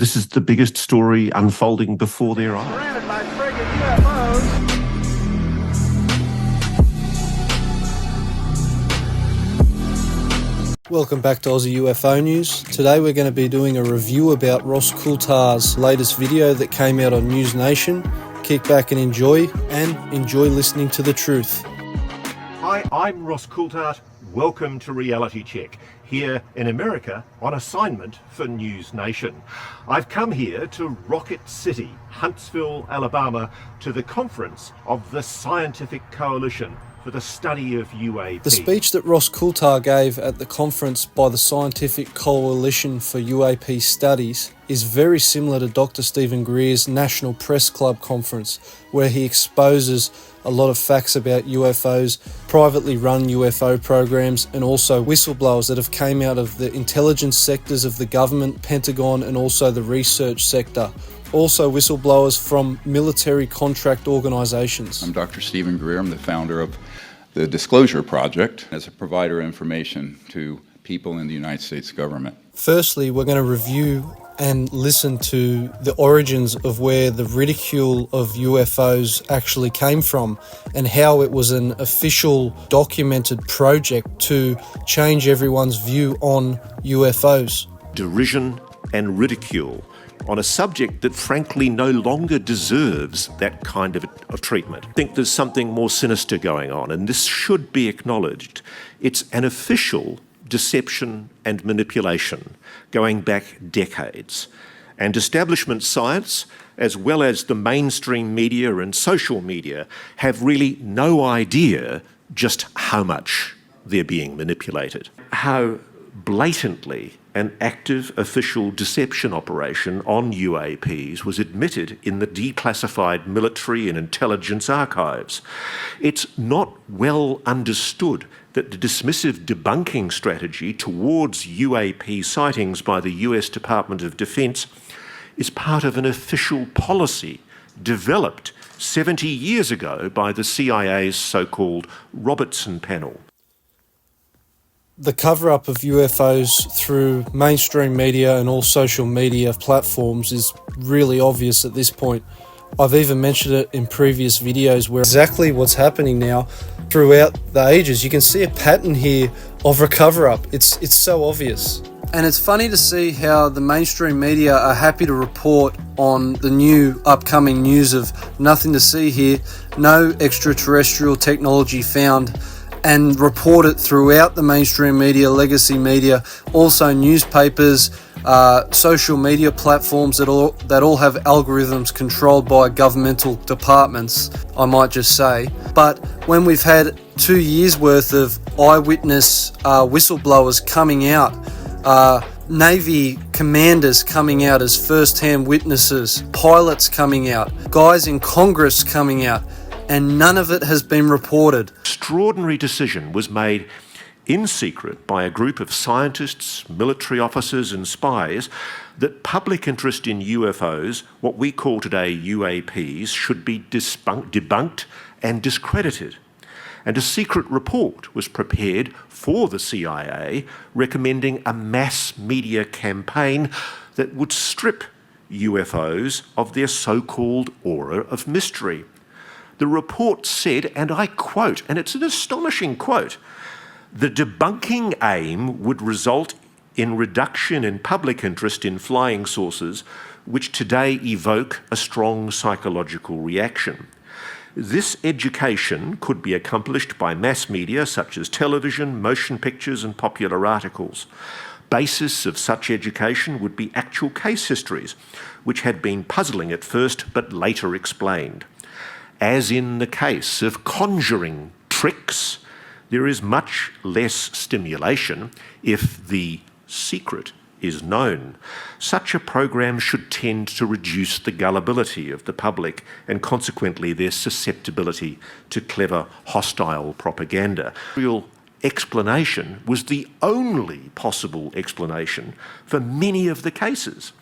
This is the biggest story unfolding before their eyes. Surrounded by friggin' UFOs. Welcome back to Aussie UFO News. Today we're going to be doing a review about Ross Coulthart's latest video that came out on News Nation. Kick back and enjoy listening to the truth. Hi, I'm Ross Coulthart. Welcome to Reality Check, here in America on assignment for News Nation. I've come here to Rocket City, Huntsville, Alabama, to the conference of the Scientific Coalition for the Study of UAPs. The speech that Ross Coulthart gave at the conference by the Scientific Coalition for UAP Studies is very similar to Dr. Stephen Greers' National Press Club conference, where he exposes a lot of facts about UFOs, privately run UFO programs, and also whistleblowers that have came out of the intelligence sectors of the government, Pentagon, and also the research sector. Also whistleblowers from military contract organizations. I'm Dr. Stephen Greer. I'm the founder of the Disclosure Project as a provider of information to people in the United States government. Firstly, we're going to review and listen to the origins of where the ridicule of UFOs actually came from and how it was an official documented project to change everyone's view on UFOs. Derision and ridicule on a subject that frankly no longer deserves that kind of treatment. I think there's something more sinister going on, and this should be acknowledged. It's an official deception and manipulation going back decades. And establishment science, as well as the mainstream media and social media, have really no idea just how much they're being manipulated. How blatantly an active official deception operation on UAPs was admitted in the declassified military and intelligence archives. It's not well understood that the dismissive debunking strategy towards UAP sightings by the US Department of Defense is part of an official policy developed 70 years ago by the CIA's so-called Robertson Panel. The cover-up of UFOs through mainstream media and all social media platforms is really obvious at this point. I've even mentioned it in previous videos where exactly what's happening now throughout the ages. You can see a pattern here of a cover-up. It's so obvious. And it's funny to see how the mainstream media are happy to report on the new upcoming news of nothing to see here, no extraterrestrial technology found, and report it throughout the mainstream media, legacy media, also newspapers, social media platforms that all have algorithms controlled by governmental departments, I might just say. But when we've had 2 years worth of eyewitness whistleblowers coming out, Navy commanders coming out as first-hand witnesses, pilots coming out, guys in Congress coming out, and none of it has been reported. Extraordinary decision was made in secret by a group of scientists, military officers and spies that public interest in UFOs, what we call today UAPs, should be debunked and discredited. And a secret report was prepared for the CIA recommending a mass media campaign that would strip UFOs of their so-called aura of mystery. The report said, and I quote, and it's an astonishing quote, "The debunking aim would result in reduction in public interest in flying saucers, which today evoke a strong psychological reaction. This education could be accomplished by mass media such as television, motion pictures, and popular articles. Basis of such education would be actual case histories, which had been puzzling at first but later explained. As in the case of conjuring tricks, there is much less stimulation if the secret is known. Such a program should tend to reduce the gullibility of the public and consequently their susceptibility to clever, hostile propaganda." Real explanation was the only possible explanation for many of the cases,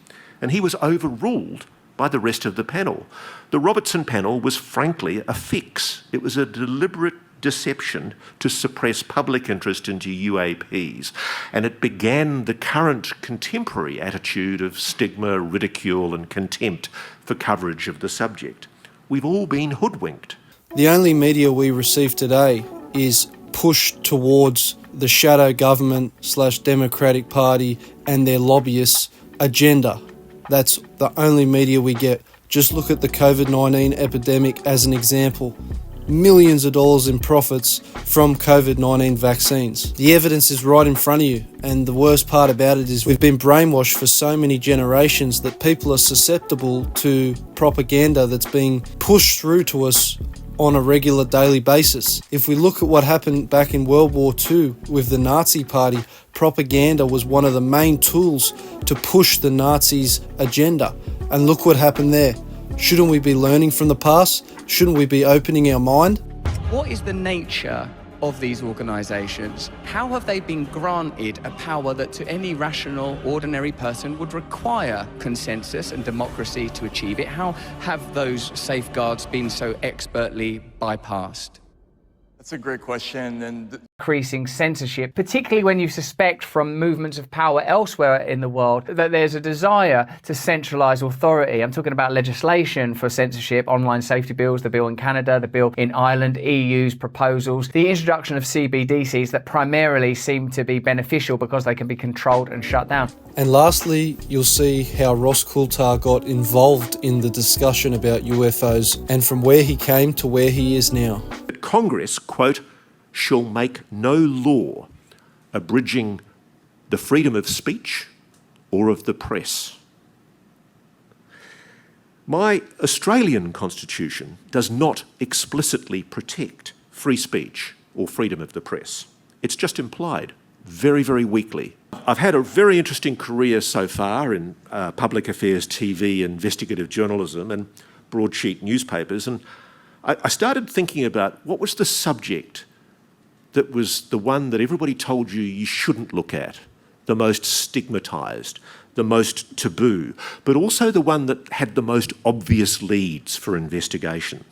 and he was overruled by the rest of the panel. The Robertson Panel was frankly a fix. It was a deliberate deception to suppress public interest into UAPs, and it began the current contemporary attitude of stigma, ridicule and contempt for coverage of the subject. We've all been hoodwinked. The only media we receive today is pushed towards the shadow government / Democratic Party and their lobbyists' agenda. That's the only media we get. Just look at the COVID-19 epidemic as an example. Millions of dollars in profits from COVID-19 vaccines. The evidence is right in front of you, and the worst part about it is we've been brainwashed for so many generations that people are susceptible to propaganda that's being pushed through to us on a regular daily basis. If we look at what happened back in World War II with the Nazi Party, propaganda was one of the main tools to push the Nazis' agenda. And look what happened there. Shouldn't we be learning from the past? Shouldn't we be opening our mind? What is the nature of these organisations? How have they been granted a power that to any rational, ordinary person would require consensus and democracy to achieve it? How have those safeguards been so expertly bypassed? That's a great question. And increasing censorship, particularly when you suspect from movements of power elsewhere in the world that there's a desire to centralise authority. I'm talking about legislation for censorship, online safety bills, the bill in Canada, the bill in Ireland, EU's proposals, the introduction of CBDCs that primarily seem to be beneficial because they can be controlled and shut down. And lastly, you'll see how Ross Coulthart got involved in the discussion about UFOs and from where he came to where he is now. Congress, quote, shall make no law abridging the freedom of speech or of the press. My Australian Constitution does not explicitly protect free speech or freedom of the press. It's just implied, very, very weakly. I've had a very interesting career so far in public affairs, TV, investigative journalism and broadsheet newspapers, and I started thinking about what was the subject that was the one that everybody told you shouldn't look at, the most stigmatised, the most taboo, but also the one that had the most obvious leads for investigation.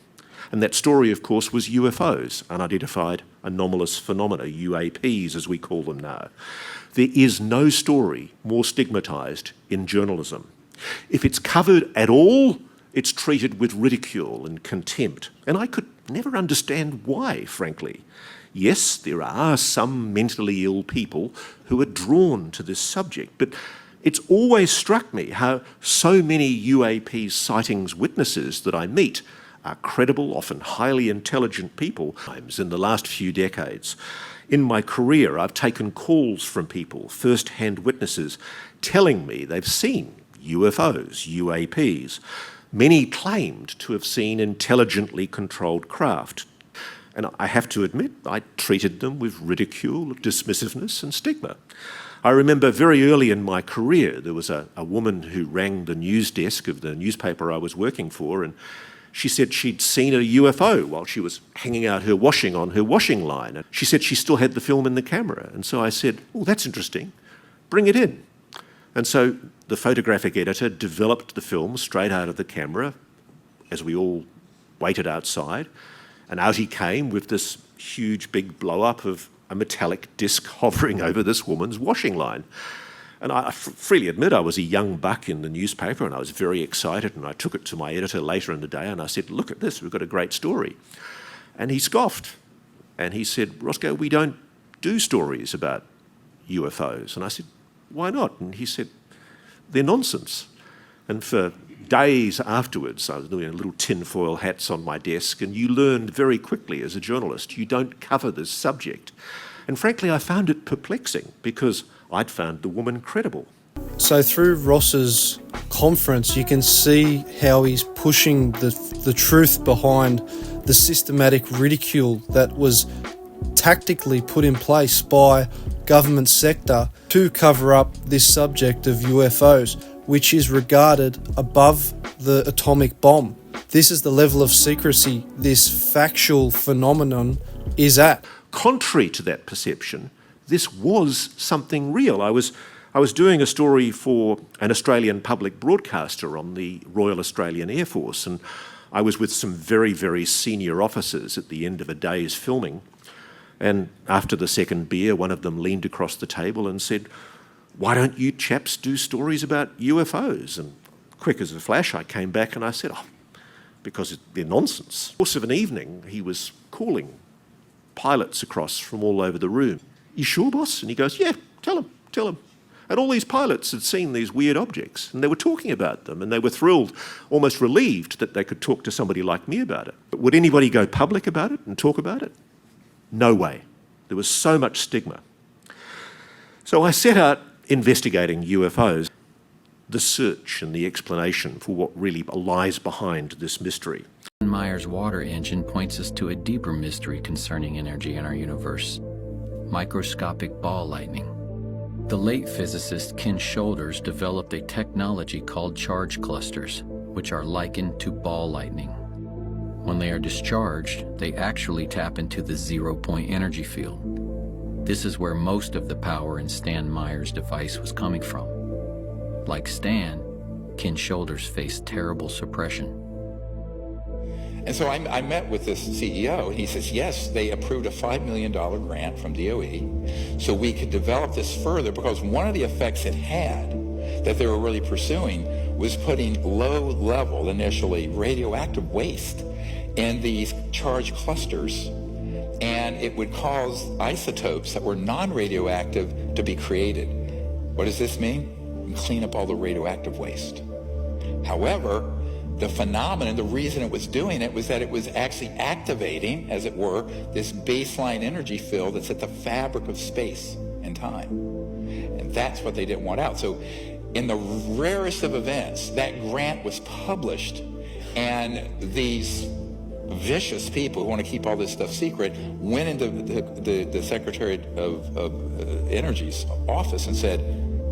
And that story, of course, was UFOs, unidentified anomalous phenomena, UAPs as we call them now. There is no story more stigmatised in journalism. If it's covered at all, it's treated with ridicule and contempt. And I could never understand why, frankly. Yes, there are some mentally ill people who are drawn to this subject, but it's always struck me how so many UAP sightings witnesses that I meet are credible, often highly intelligent people. In the last few decades, in my career, I've taken calls from people, first-hand witnesses, telling me they've seen UFOs, UAPs. Many claimed to have seen intelligently controlled craft. And I have to admit, I treated them with ridicule, dismissiveness and stigma. I remember very early in my career, there was a woman who rang the news desk of the newspaper I was working for, and she said she'd seen a UFO while she was hanging out her washing on her washing line. And she said she still had the film in the camera. And so I said, oh, that's interesting. Bring it in. And so the photographic editor developed the film straight out of the camera as we all waited outside. And out he came with this huge big blow-up of a metallic disc hovering over this woman's washing line. And I freely admit I was a young buck in the newspaper and I was very excited, and I took it to my editor later in the day and I said, look at this, we've got a great story. And he scoffed and he said, Roscoe, we don't do stories about UFOs. And I said, why not? And he said, they're nonsense. And for days afterwards, I was doing little tinfoil hats on my desk, and you learned very quickly as a journalist, you don't cover this subject. And frankly, I found it perplexing because I'd found the woman credible. So through Ross's conference, you can see how he's pushing the truth behind the systematic ridicule that was tactically put in place by government sector to cover up this subject of UFOs, which is regarded above the atomic bomb. This is the level of secrecy this factual phenomenon is at. Contrary to that perception, this was something real. I was doing a story for an Australian public broadcaster on the Royal Australian Air Force, and I was with some very, very senior officers at the end of a day's filming, and after the second beer, one of them leaned across the table and said, "Why don't you chaps do stories about UFOs?" And quick as a flash, I came back and I said, "Oh, because they're nonsense." In the course of an evening, he was calling pilots across from all over the room. "You sure, boss?" And he goes, "Yeah, tell them. And all these pilots had seen these weird objects, and they were talking about them, and they were thrilled, almost relieved that they could talk to somebody like me about it. But would anybody go public about it and talk about it? No way. There was so much stigma. So I set out investigating UFOs, the search and the explanation for what really lies behind this mystery. Meyer's water engine points us to a deeper mystery concerning energy in our universe: microscopic ball lightning. The late physicist Ken Shoulders developed a technology called charge clusters, which are likened to ball lightning. When they are discharged, they actually tap into the zero-point energy field. This is where most of the power in Stan Meyer's device was coming from. Like Stan, Ken Shoulders faced terrible suppression. And so I met with this CEO, and he says, yes, they approved a $5 million grant from DOE so we could develop this further, because one of the effects it had that they were really pursuing was putting low-level, initially, radioactive waste in these charge clusters, and it would cause isotopes that were non-radioactive to be created. What does this mean? You clean up all the radioactive waste. However, the phenomenon, the reason it was doing it was that it was actually activating, as it were, this baseline energy field that's at the fabric of space and time. And that's what they didn't want out. So in the rarest of events, that grant was published, and these vicious people who want to keep all this stuff secret went into the Secretary of Energy's office and said,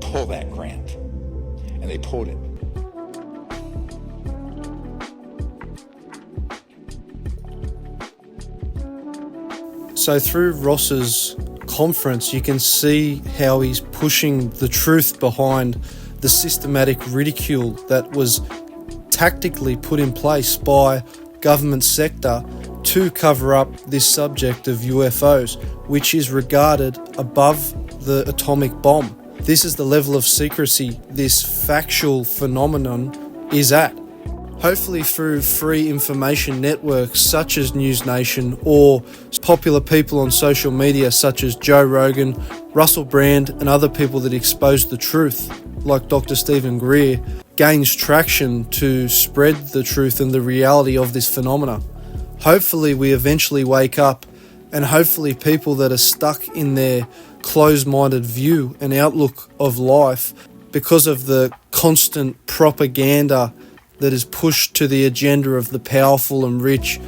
pull that grant. And they pulled it. So through Ross's conference, you can see how he's pushing the truth behind the systematic ridicule that was tactically put in place by government sector to cover up this subject of UFOs, which is regarded above the atomic bomb. This is the level of secrecy this factual phenomenon is at. Hopefully through free information networks such as News Nation, or popular people on social media such as Joe Rogan, Russell Brand, and other people that expose the truth, like Dr. Stephen Greer, gains traction to spread the truth and the reality of this phenomena. Hopefully we eventually wake up, and hopefully people that are stuck in their closed-minded view and outlook of life because of the constant propaganda that is pushed to the agenda of the powerful and rich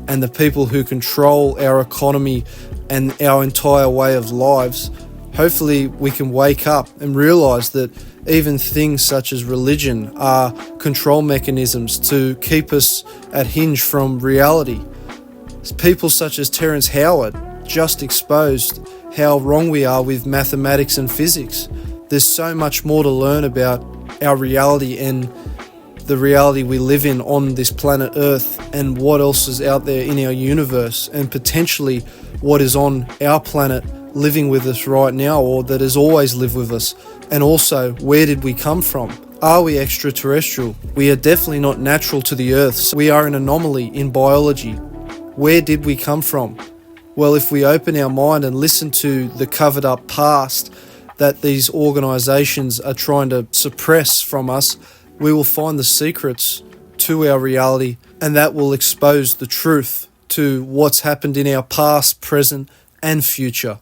and the people who control our economy and our entire way of lives. Hopefully we can wake up and realise that even things such as religion are control mechanisms to keep us at hinge from reality. People such as Terence Howard just exposed how wrong we are with mathematics and physics. There's so much more to learn about our reality and the reality we live in on this planet Earth, and what else is out there in our universe, and potentially what is on our planet living with us right now, or that has always lived with us. And also, where did we come from? Are we extraterrestrial? We are definitely not natural to the Earth. So we are an anomaly in biology. Where did we come from? Well, if we open our mind and listen to the covered up past that these organisations are trying to suppress from us, we will find the secrets to our reality, and that will expose the truth to what's happened in our past, present, and future.